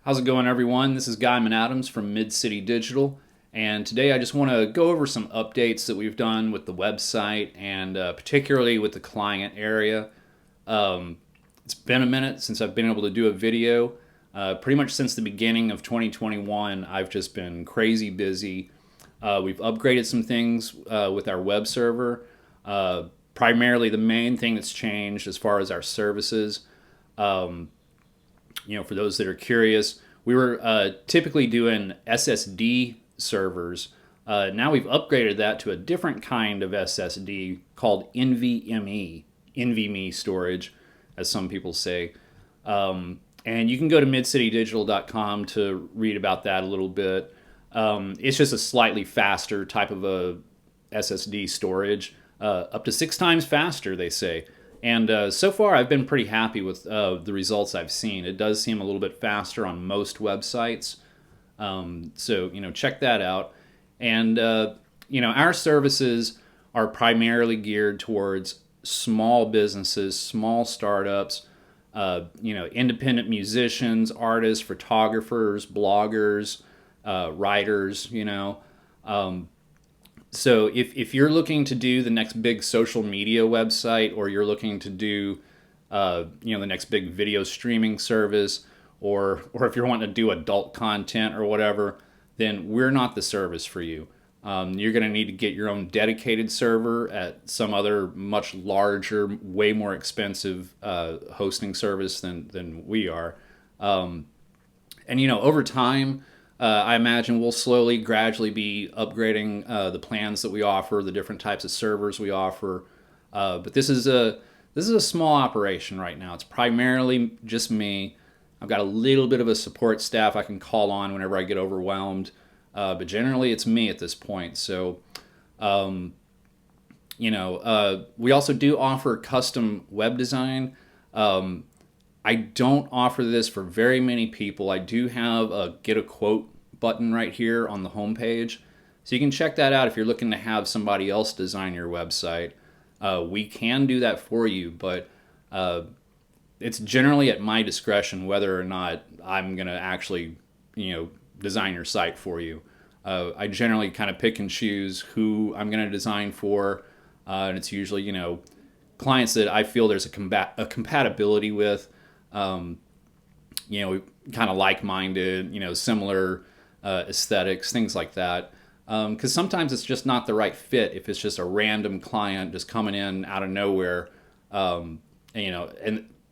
How's it going, everyone? This is Guyman Adams from Mid-City Digital, and today I just want to go over some updates that we've done with the website and particularly with the client area. It's been a minute since I've been able to do a video. Pretty much since the beginning of 2021, I've just been crazy busy. We've upgraded some things with our web server. Primarily, the main thing that's changed as far as our services. For those that are curious, we were typically doing SSD servers. Now we've upgraded that to a different kind of SSD called NVMe storage, as some people say. And you can go to midcitydigital.com to read about that a little bit. It's just a slightly faster type of a SSD storage, up to 6 times faster, they say. And so far, I've been pretty happy with the results I've seen. It does seem a little bit faster on most websites. So, check that out. And, our services are primarily geared towards small businesses, small startups, independent musicians, artists, photographers, bloggers, writers, So if you're looking to do the next big social media website, or you're looking to do, the next big video streaming service, or if you're wanting to do adult content or whatever, then we're not the service for you. You're going to need to get your own dedicated server at some other much larger, way more expensive hosting service than we are. Over time, I imagine we'll slowly, gradually be upgrading the plans that we offer, the different types of servers we offer. But this is a small operation right now. It's primarily just me. I've got a little bit of a support staff I can call on whenever I get overwhelmed. But generally, it's me at this point. So, we also do offer custom web design. I don't offer this for very many people. I do have a get a quote button right here on the homepage. So you can check that out if you're looking to have somebody else design your website. We can do that for you, but it's generally at my discretion whether or not I'm going to actually, design your site for you. I generally kind of pick and choose who I'm going to design for, and it's usually, clients that I feel there's a compatibility with. Kind of like-minded, similar aesthetics, things like that. Because sometimes it's just not the right fit if it's just a random client just coming in out of nowhere, and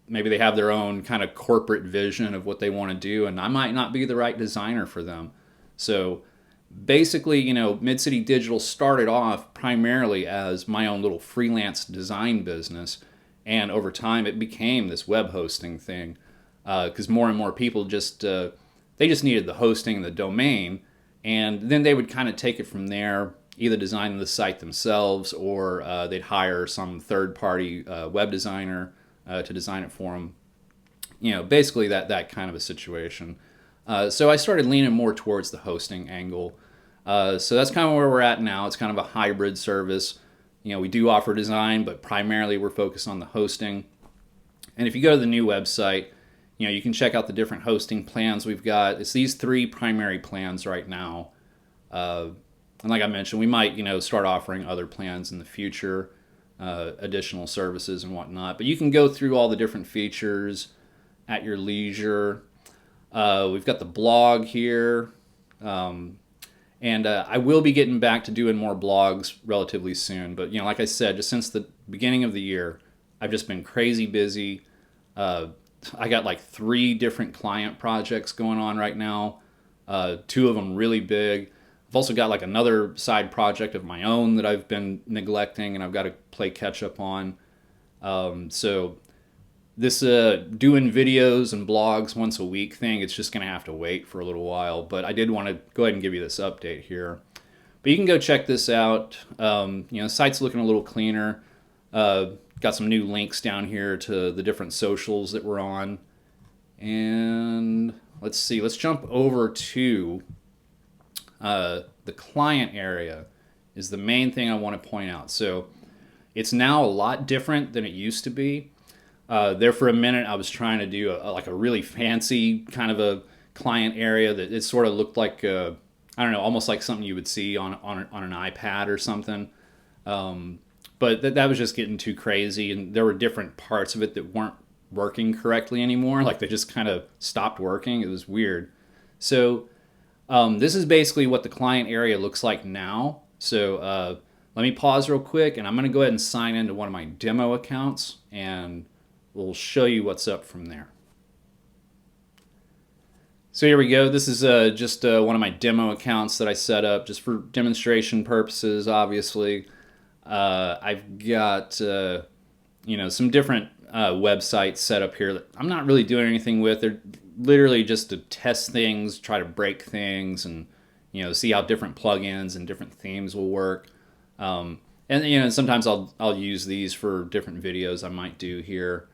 maybe they have their own kind of corporate vision of what they want to do, and I might not be the right designer for them. So basically, Mid-City Digital started off primarily as my own little freelance design business. And over time, it became this web hosting thing, because more and more people they just needed the hosting and the domain, and then they would kind of take it from there, either design the site themselves, or they'd hire some third-party web designer to design it for them. Basically that kind of a situation. So I started leaning more towards the hosting angle. So that's kind of where we're at now. It's kind of a hybrid service. We do offer design, but primarily we're focused on the hosting. And if you go to the new website, you can check out the different hosting plans we've got. It's these 3 primary plans right now. And like I mentioned, we might, start offering other plans in the future, additional services and whatnot. But you can go through all the different features at your leisure. We've got the blog here. And I will be getting back to doing more blogs relatively soon. But, like I said, just since the beginning of the year, I've just been crazy busy. I got like 3 different client projects going on right now. 2 of them really big. I've also got like another side project of my own that I've been neglecting and I've got to play catch up on. So this doing videos and blogs once a week thing, it's just going to have to wait for a little while. But I did want to go ahead and give you this update here. But you can go check this out. The site's looking a little cleaner. Got some new links down here to the different socials that we're on. And let's see. Let's jump over to the client area is the main thing I want to point out. So it's now a lot different than it used to be. There for a minute, I was trying to do a really fancy kind of a client area that it sort of looked like, I don't know, almost like something you would see on an iPad or something. But that was just getting too crazy, and there were different parts of it that weren't working correctly anymore. Like they just kind of stopped working. It was weird. So this is basically what the client area looks like now. So let me pause real quick, and I'm going to go ahead and sign into one of my demo accounts, and we'll show you what's up from there. So here we go. This is just one of my demo accounts that I set up just for demonstration purposes, obviously. I've got some different websites set up here that I'm not really doing anything with. They're literally just to test things, try to break things, and see how different plugins and different themes will work. And sometimes I'll use these for different videos I might do here.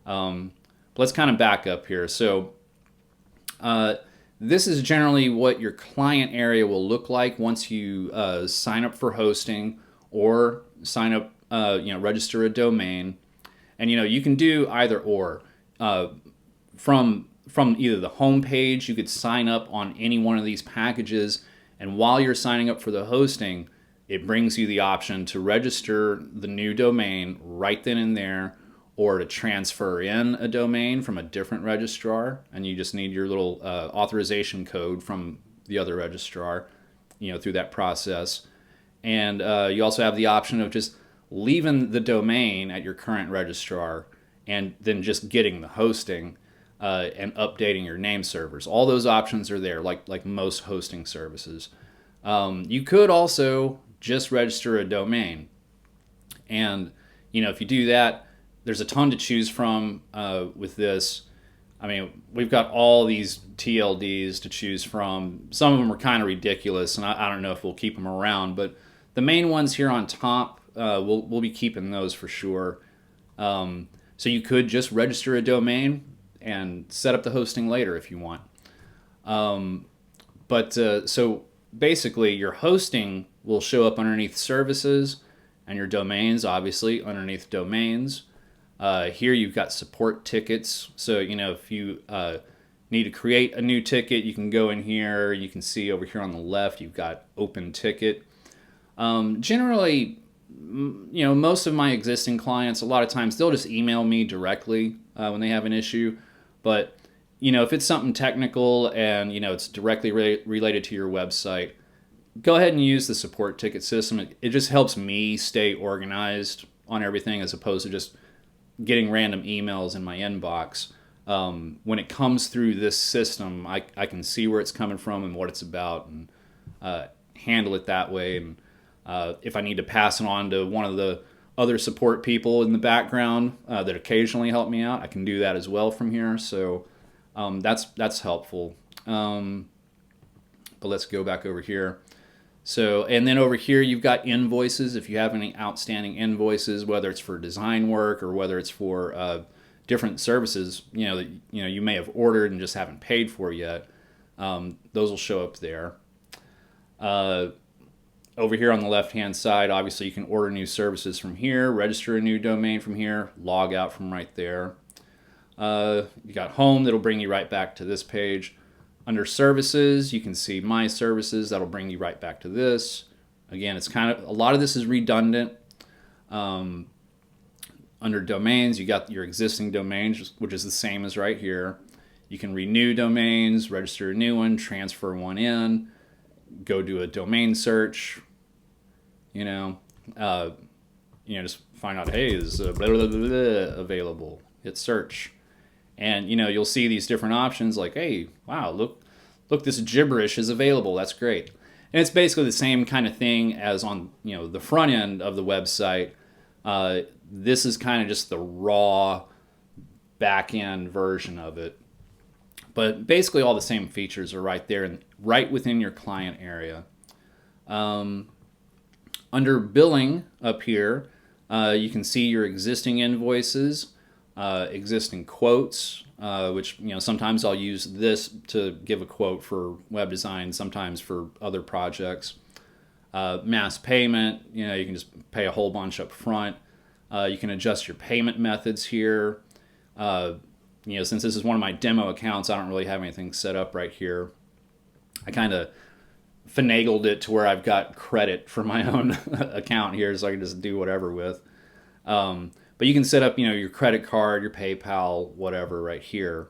But let's kind of back up here. So this is generally what your client area will look like once you sign up for hosting or sign up, register a domain. And you can do either or. From either the home page, you could sign up on any one of these packages, and while you're signing up for the hosting, it brings you the option to register the new domain right then and there, or to transfer in a domain from a different registrar, and you just need your little authorization code from the other registrar, through that process. And you also have the option of just leaving the domain at your current registrar and then just getting the hosting and updating your name servers. All those options are there, like most hosting services. You could also just register a domain. And, if you do that, there's a ton to choose from with this. I mean, we've got all these TLDs to choose from. Some of them are kind of ridiculous, and I don't know if we'll keep them around, but the main ones here on top, we'll be keeping those for sure. So you could just register a domain and set up the hosting later if you want. So basically, your hosting will show up underneath services, and your domains, obviously, underneath domains. Here you've got support tickets. So, if you need to create a new ticket, you can go in here. You can see over here on the left, you've got open ticket. Generally, most of my existing clients, a lot of times they'll just email me directly when they have an issue. But, if it's something technical and, it's directly related to your website, go ahead and use the support ticket system. It just helps me stay organized on everything as opposed to just getting random emails in my inbox. When it comes through this system, I can see where it's coming from and what it's about, and handle it that way. And if I need to pass it on to one of the other support people in the background that occasionally help me out, I can do that as well from here. So that's helpful. But let's go back over here. So, and then over here you've got invoices. If you have any outstanding invoices, whether it's for design work or whether it's for different services, that you may have ordered and just haven't paid for yet, those will show up there. Over here on the left-hand side, obviously you can order new services from here, register a new domain from here, log out from right there. You got home, that'll bring you right back to this page. Under services, you can see my services. That'll bring you right back to this. Again, it's kind of, a lot of this is redundant. Under domains, you got your existing domains, which is the same as right here. You can renew domains, register a new one, transfer one in, go do a domain search. Just find out, hey, is blah, blah, blah, blah, available. Hit search. And, you'll see these different options like, hey, wow, look, this gibberish is available. That's great. And it's basically the same kind of thing as on, the front end of the website. This is kind of just the raw back end version of it. But basically all the same features are right there and right within your client area. Under billing up here, you can see your existing invoices, existing quotes, which sometimes I'll use this to give a quote for web design, sometimes for other projects. Mass payment, you can just pay a whole bunch up front. You can adjust your payment methods here. since this is one of my demo accounts, I don't really have anything set up right here. I kind of finagled it to where I've got credit for my own account here, so I can just do whatever with. But you can set up, your credit card, your PayPal, whatever, right here.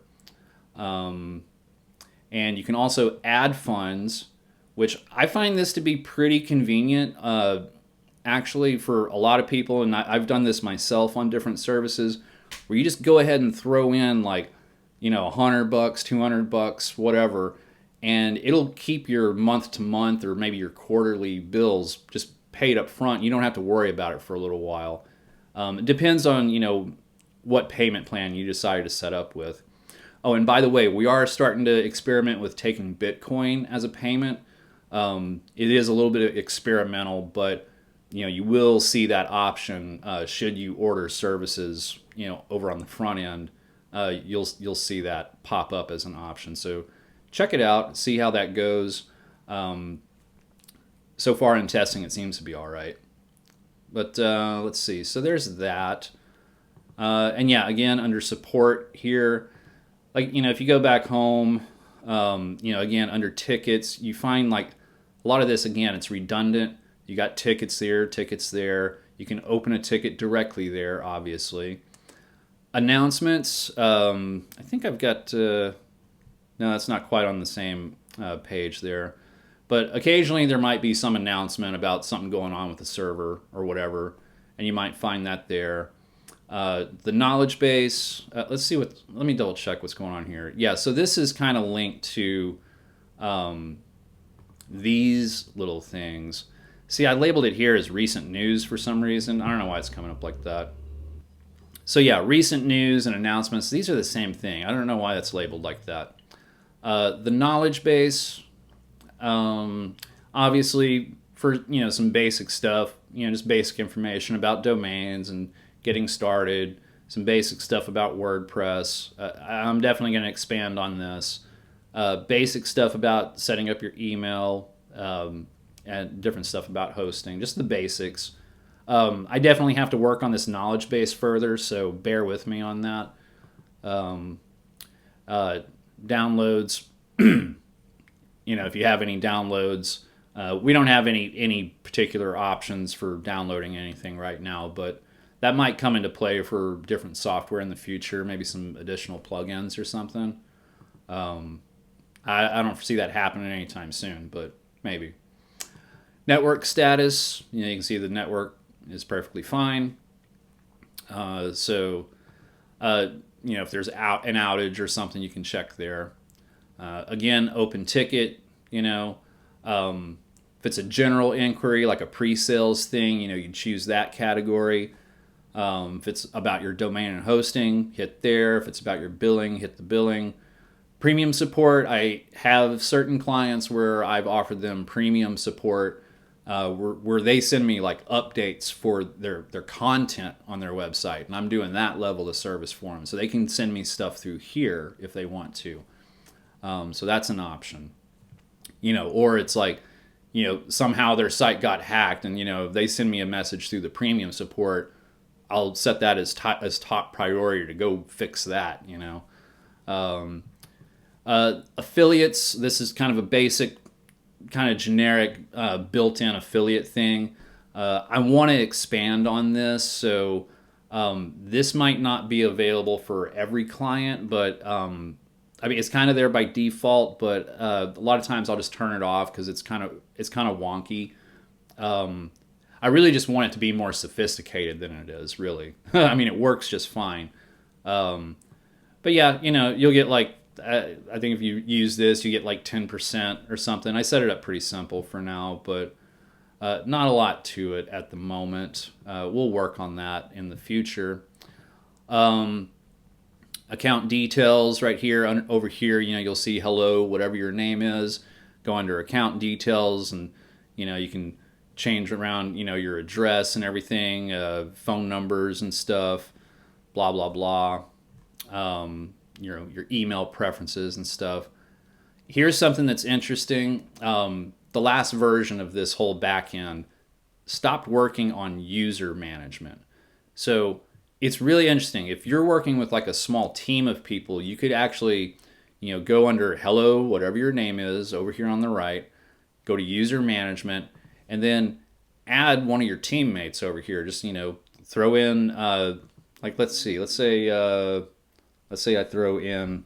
And you can also add funds, which I find this to be pretty convenient, actually, for a lot of people. And I've done this myself on different services, where you just go ahead and throw in like, $100, $200, whatever, and it'll keep your month to month or maybe your quarterly bills just paid up front. You don't have to worry about it for a little while. It depends on, what payment plan you decide to set up with. Oh, and by the way, we are starting to experiment with taking Bitcoin as a payment. It is a little bit experimental, but you will see that option should you order services, over on the front end. You'll see that pop up as an option. So check it out, see how that goes. So far in testing, it seems to be all right. But let's see. So there's that. And yeah, again, under support here, like, if you go back home, again, under tickets, you find like a lot of this, again, it's redundant. You got tickets there, tickets there. You can open a ticket directly there, obviously. Announcements, I think I've got, no, that's not quite on the same page there. But occasionally there might be some announcement about something going on with the server or whatever, and you might find that there. The knowledge base, let me double check what's going on here. Yeah, so this is kind of linked to these little things. See, I labeled it here as recent news for some reason. I don't know why it's coming up like that. So yeah, recent news and announcements, these are the same thing. I don't know why that's labeled like that. The knowledge base, obviously for, some basic stuff, just basic information about domains and getting started, some basic stuff about WordPress. I'm definitely going to expand on this. Basic stuff about setting up your email, and different stuff about hosting, just the basics. I definitely have to work on this knowledge base further, so bear with me on that. Downloads, if you have any downloads, we don't have any particular options for downloading anything right now, but that might come into play for different software in the future, maybe some additional plugins or something. I don't foresee that happening anytime soon, but maybe. Network status, you can see the network is perfectly fine. If there's an outage or something, you can check there. Again, open ticket, if it's a general inquiry, like a pre-sales thing, you choose that category. If it's about your domain and hosting, hit there. If it's about your billing, hit the billing. Premium support, I have certain clients where I've offered them premium support, where they send me like updates for their content on their website, and I'm doing that level of service for them. So they can send me stuff through here if they want to. So that's an option. Or it's like, somehow their site got hacked, and if they send me a message through the premium support, I'll set that as top priority to go fix that. Affiliates, this is kind of a basic, kind of generic built-in affiliate thing. I want to expand on this, so this might not be available for every client, but it's kind of there by default, but a lot of times I'll just turn it off because it's kind of wonky. I really just want it to be more sophisticated than it is, really. It works just fine. But yeah, you'll get like, I think if you use this, you get like 10% or something. I set it up pretty simple for now, but not a lot to it at the moment. We'll work on that in the future. Account details right here, over here, you'll see hello, whatever your name is. Go under account details, and you can change around your address and everything, phone numbers and stuff, blah blah blah. Your email preferences and stuff. Here's something that's interesting. The last version of this whole backend stopped working on user management. So it's really interesting. If you're working with like a small team of people, you could actually, go under hello, whatever your name is, over here on the right, go to user management, and then add one of your teammates over here. Just, throw in, like, let's say I throw in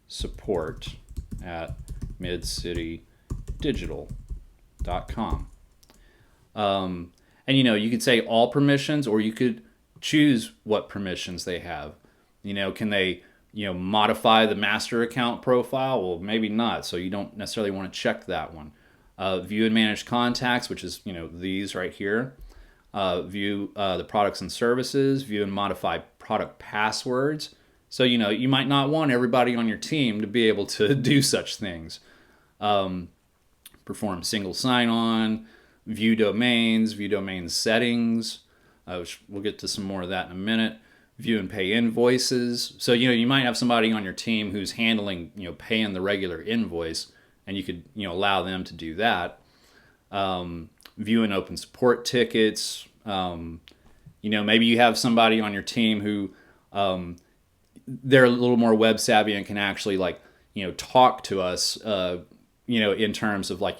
support at midcitydigital.com. And you could say all permissions, or you could choose what permissions they have. Can they modify the master account profile? Well, maybe not, so you don't necessarily want to check that one. View and manage contacts, which is these right here. View the products and services. View and modify product passwords. So you might not want everybody on your team to be able to do such things. Perform single sign-on. View domains settings, which we'll get to some more of that in a minute. View and pay invoices. So you might have somebody on your team who's handling paying the regular invoice, and you could allow them to do that. View and open support tickets. Maybe you have somebody on your team who they're a little more web savvy and can actually talk to us. In terms of what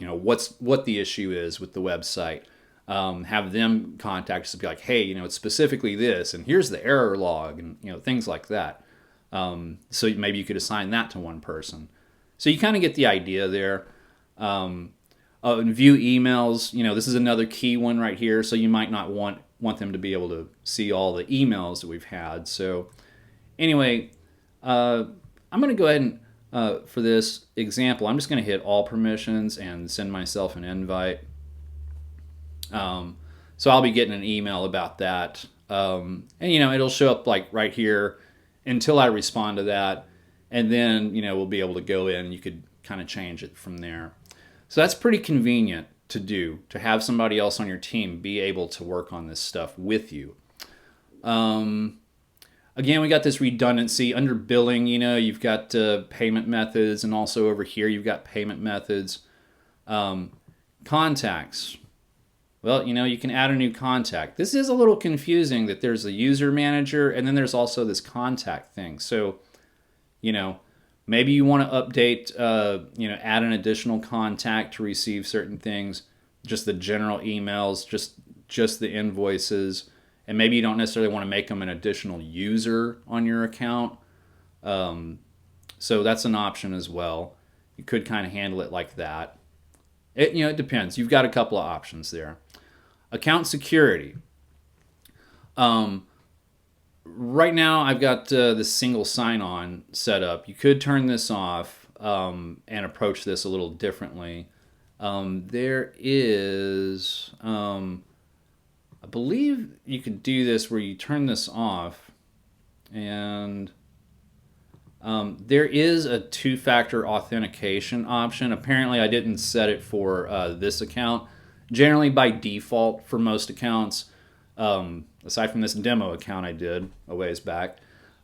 the issue is with the website. Have them contact us and be like, hey, it's specifically this, and here's the error log, and things like that. So maybe you could assign that to one person. So you kind of get the idea there. And view emails. This is another key one right here. So you might not want them to be able to see all the emails that we've had. So anyway, I'm going to go ahead and for this example, I'm just going to hit all permissions and send myself an invite. So I'll be getting an email about that. And it'll show up like right here until I respond to that. And then, we'll be able to go in. You could kind of change it from there. So that's pretty convenient to do, to have somebody else on your team be able to work on this stuff with you. Again, we got this redundancy under billing. You've got payment methods, and also over here you've got payment methods. Contacts. Well, you can add a new contact. This is a little confusing that there's a user manager and then there's also this contact thing. So, maybe you want to update, add an additional contact to receive certain things, just the general emails, just the invoices. And maybe you don't necessarily want to make them an additional user on your account. So that's an option as well. You could kind of handle it like that. It depends. You've got a couple of options there. Account security. Right now I've got this single sign-on set up. You could turn this off and approach this a little differently. There is... I believe you could do this where you turn this off, and there is a two-factor authentication option. Apparently I didn't set it for this account. Generally by default for most accounts, aside from this demo account I did a ways back,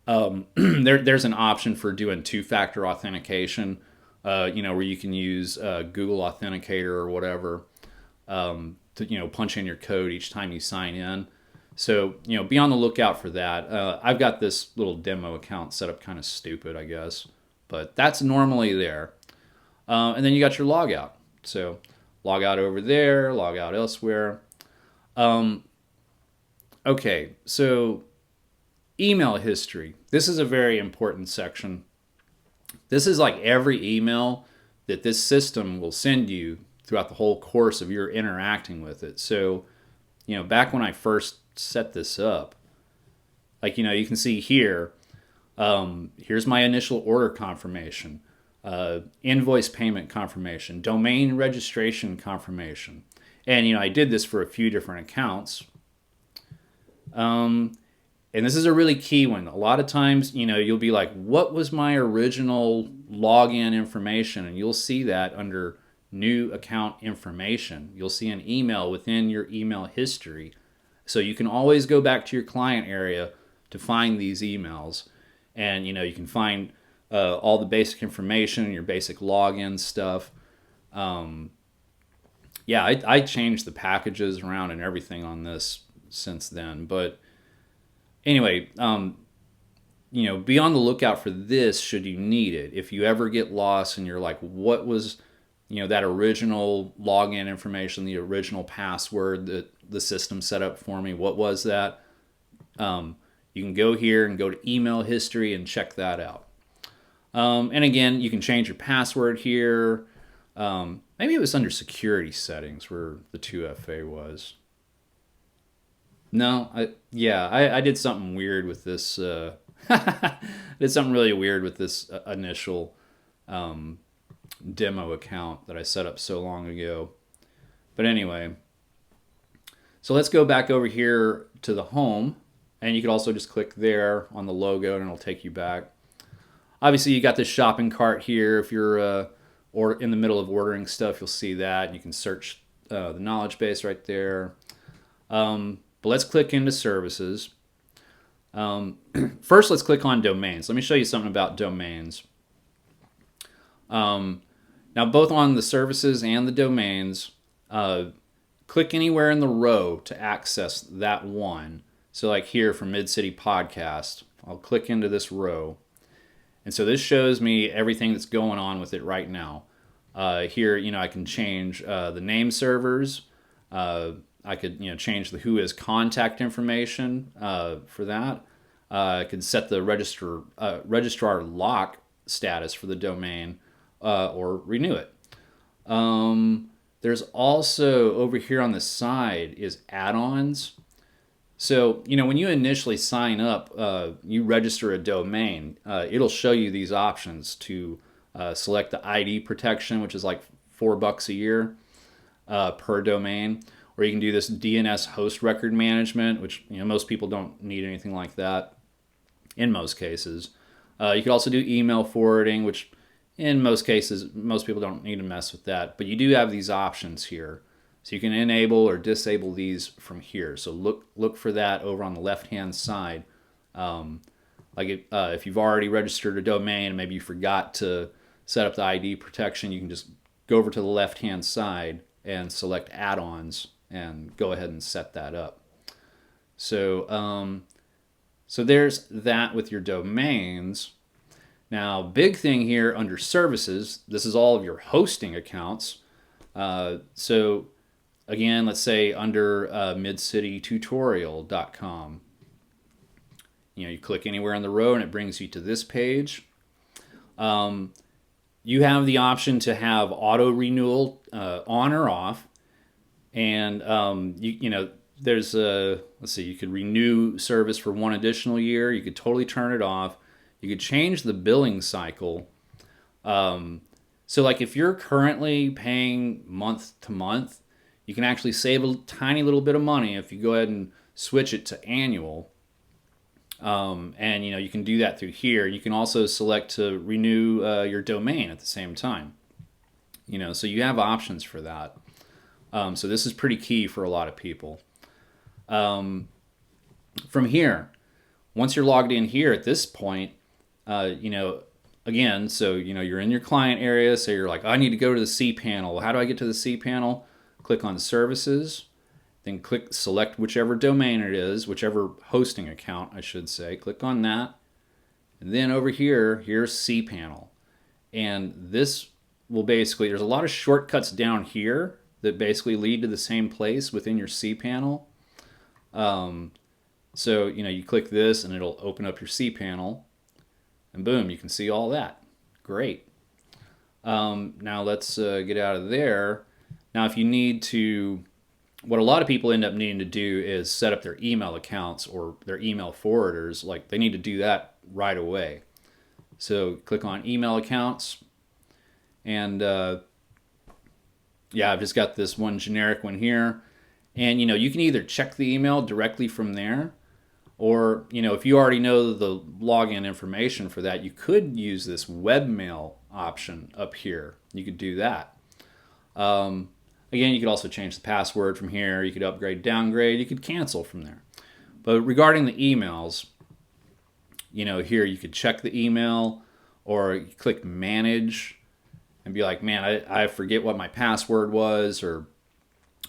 there's an option for doing two-factor authentication, where you can use Google Authenticator or whatever, to punch in your code each time you sign in. So be on the lookout for that. I've got this little demo account set up kind of stupid, I guess, but that's normally there. And then you got your logout. So log out over there, log out elsewhere. Okay, so email history. This is a very important section. This is like every email that this system will send you throughout the whole course of your interacting with it. So, back when I first set this up, you can see here, here's my initial order confirmation, invoice payment confirmation, domain registration confirmation. And, I did this for a few different accounts. And this is a really key one. A lot of times, you'll be like, what was my original login information? And you'll see that under new account information. You'll see an email within your email history. So you can always go back to your client area to find these emails. And, you can find all the basic information, your basic login stuff. I changed the packages around and everything on this since then. But anyway, be on the lookout for this should you need it. If you ever get lost and you're like, what was, that original login information, the original password that the system set up for me, what was that? You can go here and go to email history and check that out. And again, you can change your password here. Maybe it was under security settings where the 2FA was. No, I did something weird with this. Did something really weird with this initial demo account that I set up so long ago. But anyway, so let's go back over here to the home, and you could also just click there on the logo, and it'll take you back. Obviously, you got this shopping cart here. If you're or in the middle of ordering stuff, you'll see that. You can search the knowledge base right there. But let's click into services. First, let's click on domains. Let me show you something about domains. Now, both on the services and the domains, click anywhere in the row to access that one. So like here for Mid-City Podcast, I'll click into this row. And so this shows me everything that's going on with it right now. Here, I can change the name servers. I could, change the who is contact information for that. I could set the registrar lock status for the domain or renew it. There's also over here on the side is add-ons. So, when you initially sign up, you register a domain, it'll show you these options to select the ID protection, which is like $4 a year per domain. Or you can do this DNS host record management, which most people don't need anything like that in most cases. You could also do email forwarding, which in most cases, most people don't need to mess with that. But you do have these options here. So you can enable or disable these from here. So look for that over on the left-hand side. If you've already registered a domain and maybe you forgot to set up the ID protection, you can just go over to the left-hand side and select add-ons and go ahead and set that up. So, so there's that with your domains. Now, big thing here under services, this is all of your hosting accounts. So again, let's say under midcitytutorial.com, you click anywhere in the row and it brings you to this page. You have the option to have auto renewal on or off. And there's let's see, you could renew service for one additional year. You could totally turn it off. You could change the billing cycle. So like if you're currently paying month to month, you can actually save a tiny little bit of money if you go ahead and switch it to annual. And you can do that through here. You can also select to renew your domain at the same time. So you have options for that. So this is pretty key for a lot of people. From here, once you're logged in here at this point, again, so you're in your client area, so you're like, I need to go to the cpanel. How do I get to the cpanel? Click on services, then select whichever domain it is, whichever hosting account I should say. Click on that, and then over here, here's cpanel, and this will basically, there's a lot of shortcuts down here that basically lead to the same place within your cpanel. So you click this and it'll open up your cpanel, and boom, you can see all that. Great. Now let's get out of there. Now if you need to, what a lot of people end up needing to do is set up their email accounts or their email forwarders. Like they need to do that right away. So click on email accounts, and I've just got this one generic one here. And you can either check the email directly from there, or if you already know the login information for that, you could use this webmail option up here. You could do that. Again, you could also change the password from here. You could upgrade, downgrade. You could cancel from there. But regarding the emails, here you could check the email, or you click manage and be like, man, I forget what my password was. Or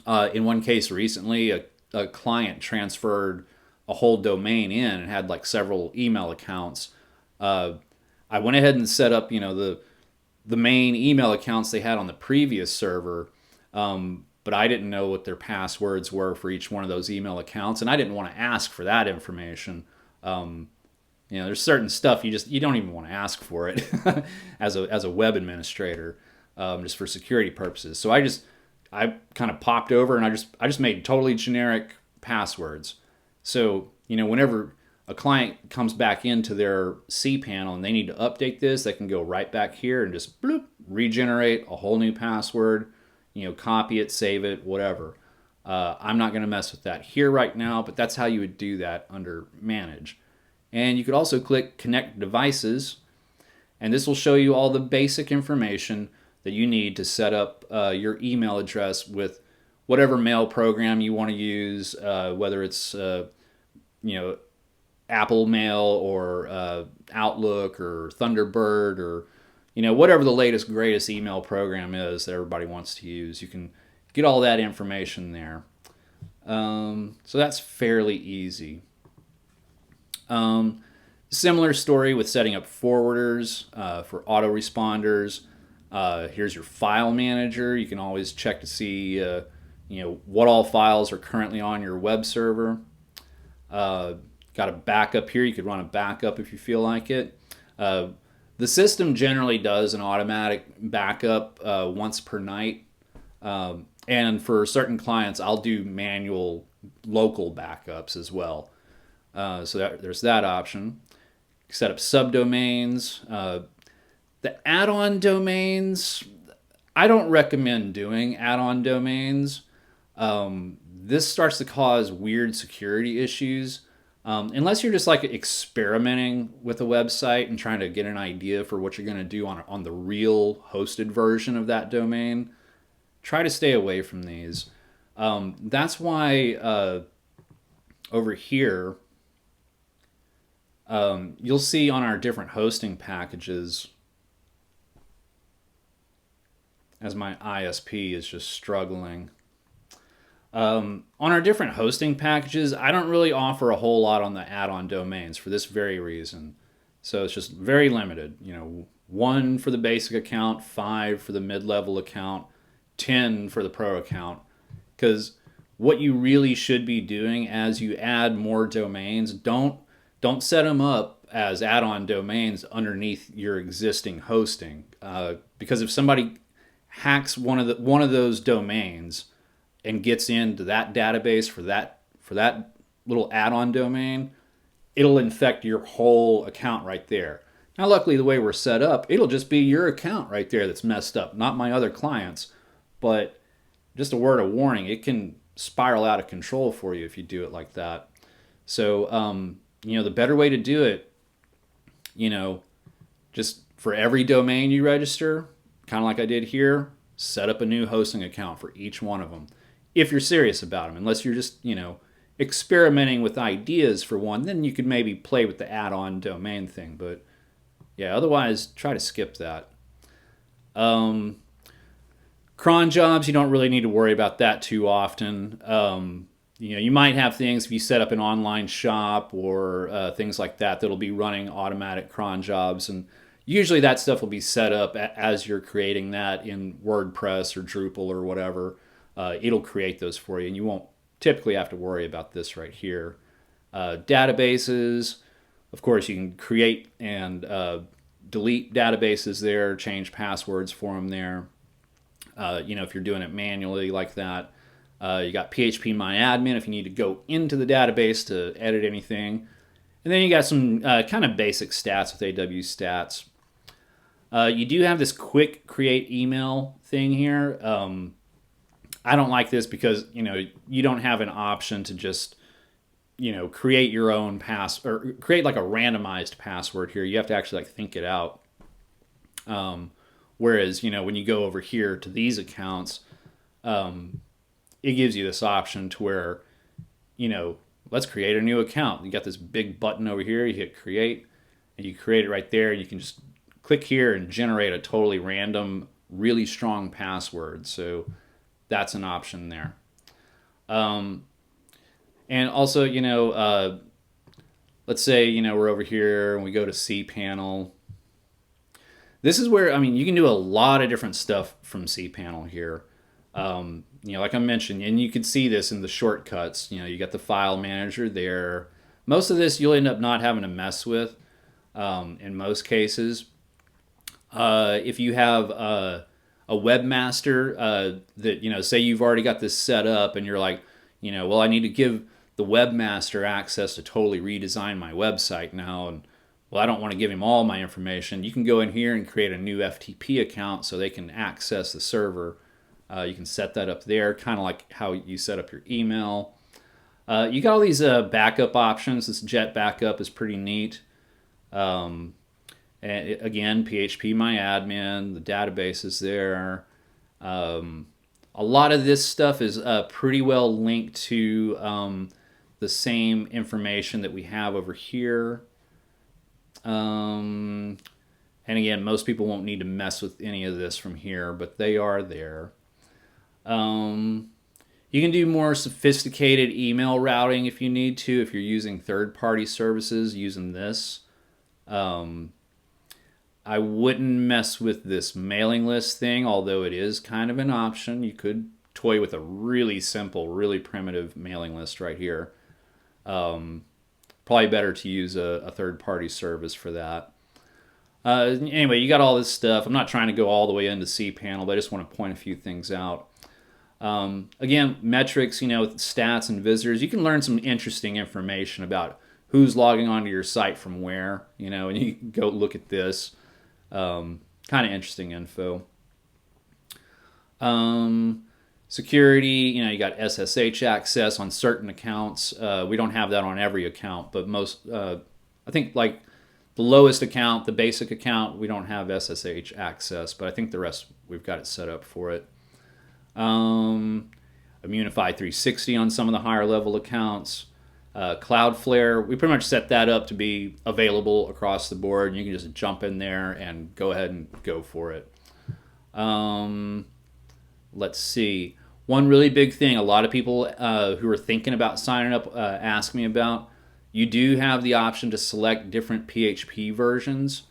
in one case recently, a client transferred a whole domain in and had like several email accounts, I went ahead and set up, the main email accounts they had on the previous server, but I didn't know what their passwords were for each one of those email accounts, and I didn't want to ask for that information. There's certain stuff you don't even want to ask for it as a web administrator, just for security purposes. So I kind of popped over and I just made totally generic passwords. So whenever a client comes back into their cPanel and they need to update this, they can go right back here and just bloop, regenerate a whole new password, copy it, save it, whatever. I'm not going to mess with that here right now, but that's how you would do that under Manage. And you could also click Connect Devices, and this will show you all the basic information that you need to set up your email address with whatever mail program you want to use, whether it's Apple Mail or Outlook or Thunderbird or whatever the latest greatest email program is that everybody wants to use. You can get all that information there. So that's fairly easy. Similar story with setting up forwarders for autoresponders. Here's your file manager. You can always check to see what all files are currently on your web server. Got a backup here. You could run a backup if you feel like it. The system generally does an automatic backup once per night. And for certain clients, I'll do manual local backups as well. So there's that option. Set up subdomains. The add-on domains, I don't recommend doing add-on domains. This starts to cause weird security issues. Unless you're just like experimenting with a website and trying to get an idea for what you're going to do on the real hosted version of that domain, try to stay away from these. That's why over here, you'll see on our different hosting packages, as my ISP is just struggling. On our different hosting packages, I don't really offer a whole lot on the add-on domains for this very reason. So it's just very limited. 1 for the basic account, 5 for the mid-level account, 10 for the pro account. Because what you really should be doing as you add more domains, don't set them up as add-on domains underneath your existing hosting. Because if somebody hacks one of those domains and gets into that database for that little add-on domain, it'll infect your whole account right there. Now, luckily, the way we're set up, it'll just be your account right there that's messed up, not my other clients. But just a word of warning, it can spiral out of control for you if you do it like that. So, the better way to do it, just for every domain you register, kind of like I did here, set up a new hosting account for each one of them. If you're serious about them, unless you're just, experimenting with ideas for one, then you could maybe play with the add-on domain thing. But yeah, otherwise, try to skip that. Cron jobs, you don't really need to worry about that too often. You might have things if you set up an online shop or things like that that'll be running automatic cron jobs, and usually that stuff will be set up as you're creating that in WordPress or Drupal or whatever. It'll create those for you, and you won't typically have to worry about this right here. Databases, of course, you can create and delete databases there, change passwords for them there. If you're doing it manually like that. You got phpMyAdmin if you need to go into the database to edit anything. And then you got some kind of basic stats with AW Stats. You do have this quick create email thing here. I don't like this because, you don't have an option to just, create your own or create like a randomized password here. You have to actually think it out. Whereas, when you go over here to these accounts, it gives you this option to where, let's create a new account. You got this big button over here. You hit create, and you create it right there. And you can just click here and generate a totally random, really strong password. So that's an option there. And also, let's say, we're over here and we go to cpanel. This is where, I mean, you can do a lot of different stuff from cpanel here. Like I mentioned, and you can see this in the shortcuts. You got the file manager there. Most of this you'll end up not having to mess with in most cases. If you have a webmaster that, say you've already got this set up and you're like, well, I need to give the webmaster access to totally redesign my website now. And well, I don't want to give him all my information. You can go in here and create a new FTP account so they can access the server. You can set that up there, kind of like how you set up your email. You got all these backup options. This jet backup is pretty neat. And again, PHP my admin, the database is there. A lot of this stuff is pretty well linked to the same information that we have over here. And again, most people won't need to mess with any of this from here, but they are there. You can do more sophisticated email routing if you need to, if you're using third-party services using this. I wouldn't mess with this mailing list thing, although it is kind of an option. You could toy with a really simple, really primitive mailing list right here. Probably better to use a third-party service for that. Anyway, you got all this stuff. I'm not trying to go all the way into cpanel, but I just want to point a few things out. Again, metrics, with stats and visitors. You can learn some interesting information about who's logging onto your site from where, and you can go look at this. Kind of interesting info. Security, you got SSH access on certain accounts. We don't have that on every account, but most, I think like the lowest account, the basic account, we don't have SSH access, but I think the rest, we've got it set up for it. Immunify 360 on some of the higher level accounts. Cloudflare, we pretty much set that up to be available across the board. You can just jump in there and go ahead and go for it. Let's see. One really big thing a lot of people who are thinking about signing up ask me about, you do have the option to select different PHP versions.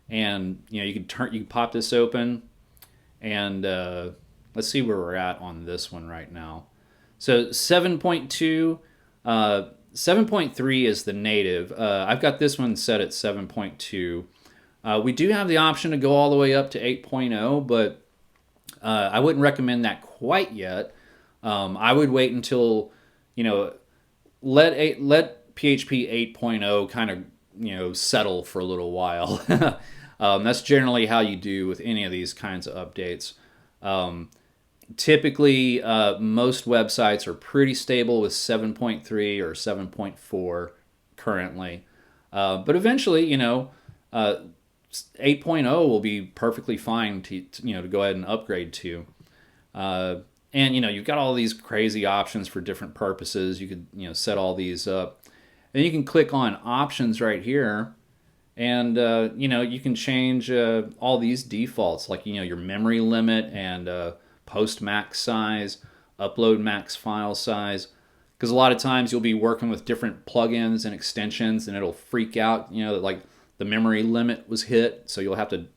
And you can pop this open and let's see where we're at on this one right now. So 7.2, 7.3 is the native. I've got this one set at 7.2. We do have the option to go all the way up to 8.0, but I wouldn't recommend that quite yet. I would wait until, let PHP 8.0 kind of, settle for a little while. That's generally how you do with any of these kinds of updates. Typically, most websites are pretty stable with 7.3 or 7.4 currently. But eventually, 8.0 will be perfectly fine to go ahead and upgrade to. And, you've got all these crazy options for different purposes. You could, set all these up. And you can click on options right here. And, you can change all these defaults, like, your memory limit and post max size, upload max file size. Because a lot of times you'll be working with different plugins and extensions and it'll freak out, that like the memory limit was hit. So you'll have to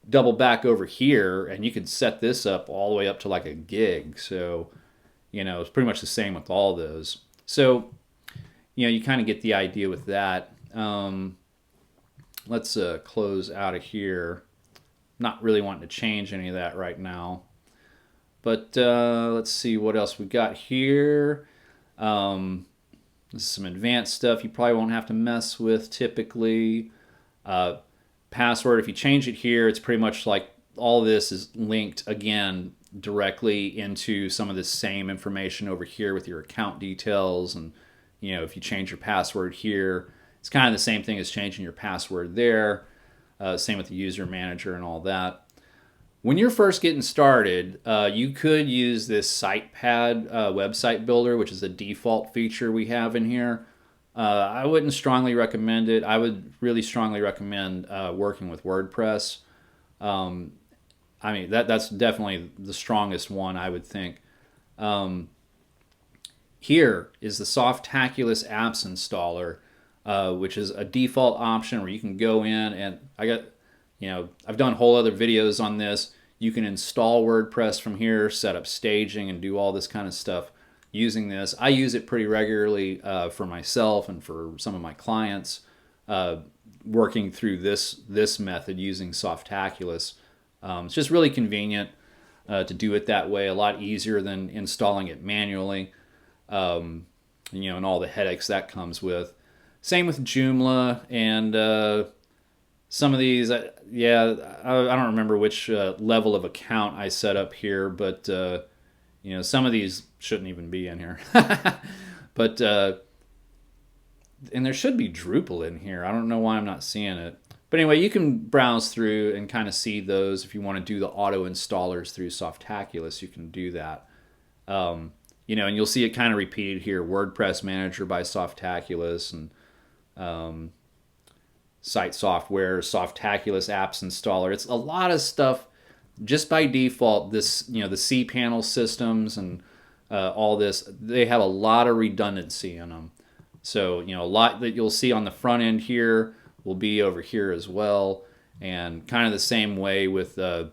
double back over here and you could set this up all the way up to like a gig. So, it's pretty much the same with all those. So, you kind of get the idea with that. Let's close out of here. Not really wanting to change any of that right now. But let's see what else we got here. This is some advanced stuff you probably won't have to mess with typically. Password, if you change it here, it's pretty much like all this is linked again directly into some of the same information over here with your account details. And, if you change your password here, it's kind of the same thing as changing your password there. Same with the user manager and all that. When you're first getting started, you could use this SitePad website builder, which is a default feature we have in here. I wouldn't strongly recommend it. I would really strongly recommend working with WordPress. That's definitely the strongest one, I would think. here is the Softaculous Apps Installer, which is a default option where you can go in and I've done whole other videos on this. You can install WordPress from here, set up staging, and do all this kind of stuff using this. I use it pretty regularly for myself and for some of my clients, working through this method using Softaculous. It's just really convenient to do it that way. A lot easier than installing it manually, and all the headaches that comes with. Same with Joomla and some of these. I don't remember which level of account I set up here, but some of these shouldn't even be in here. But and there should be Drupal in here. I don't know why I'm not seeing it. But anyway, you can browse through and kind of see those. If you want to do the auto installers through Softaculous, you can do that. And you'll see it kind of repeated here. WordPress Manager by Softaculous, and Site Software, Softaculous Apps Installer. It's a lot of stuff just by default. This, the cPanel systems and all this, they have a lot of redundancy in them. So, a lot that you'll see on the front end here will be over here as well. And kind of the same way with, how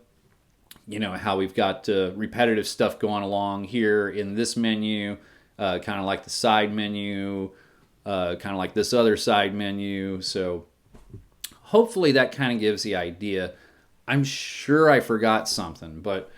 we've got repetitive stuff going along here in this menu, kind of like the side menu, kind of like this other side menu. So hopefully that kind of gives the idea. I'm sure I forgot something, but,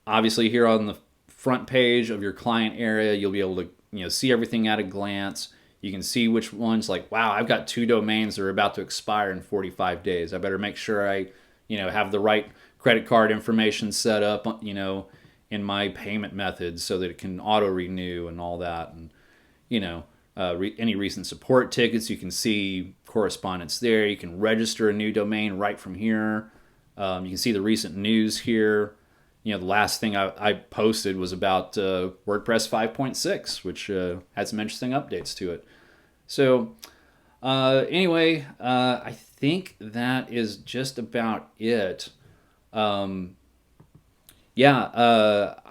obviously here on the front page of your client area, you'll be able to, see everything at a glance. You can see which ones, like, wow, I've got 2 domains that are about to expire in 45 days. I better make sure I, have the right credit card information set up, in my payment methods so that it can auto renew and all that. And, any recent support tickets, you can see correspondence there. You can register a new domain right from here. You can see the recent news here. The last thing I posted was about WordPress 5.6, which had some interesting updates to it. So anyway, I think that is just about it. I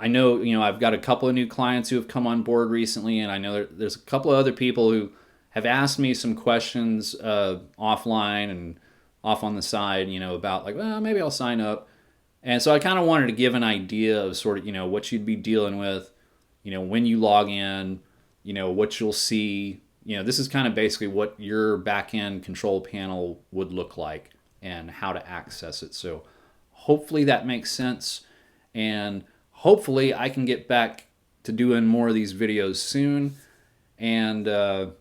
know, I've got a couple of new clients who have come on board recently, and I know there's a couple of other people who have asked me some questions offline and off on the side, about like, well, maybe I'll sign up. And so I kind of wanted to give an idea of sort of, what you'd be dealing with, when you log in, what you'll see. This is kind of basically what your back-end control panel would look like and how to access it. So hopefully that makes sense. And hopefully I can get back to doing more of these videos soon. And I've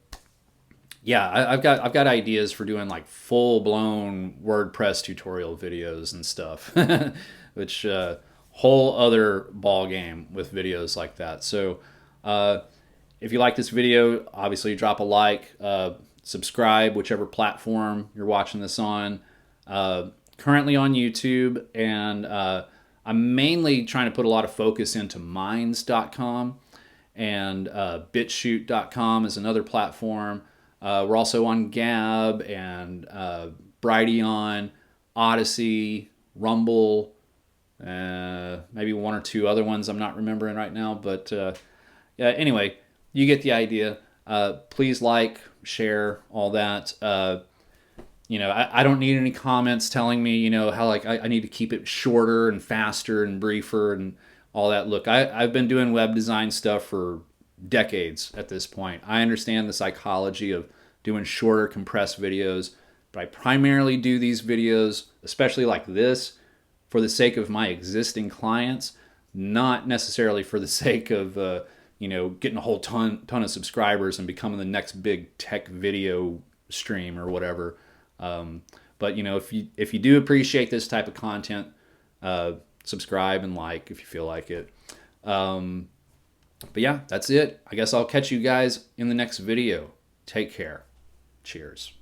got ideas for doing like full-blown WordPress tutorial videos and stuff, which whole other ball game with videos like that. So if you like this video, obviously drop a like, subscribe, whichever platform you're watching this on. Currently on YouTube, and I'm mainly trying to put a lot of focus into minds.com, and bitshoot.com is another platform. We're also on Gab and Brighteon, Odyssey, Rumble, maybe 1 or 2 other ones I'm not remembering right now. But anyway, you get the idea. Please like, share, all that. I don't need any comments telling me, how like I need to keep it shorter and faster and briefer and all that. Look, I've been doing web design stuff for decades at this point. I understand the psychology of doing shorter, compressed videos, but I primarily do these videos, especially like this, for the sake of my existing clients, not necessarily for the sake of getting a whole ton of subscribers and becoming the next big tech video stream or whatever. But if you do appreciate this type of content, subscribe and like if you feel like it. But yeah, that's it. I guess I'll catch you guys in the next video. Take care. Cheers.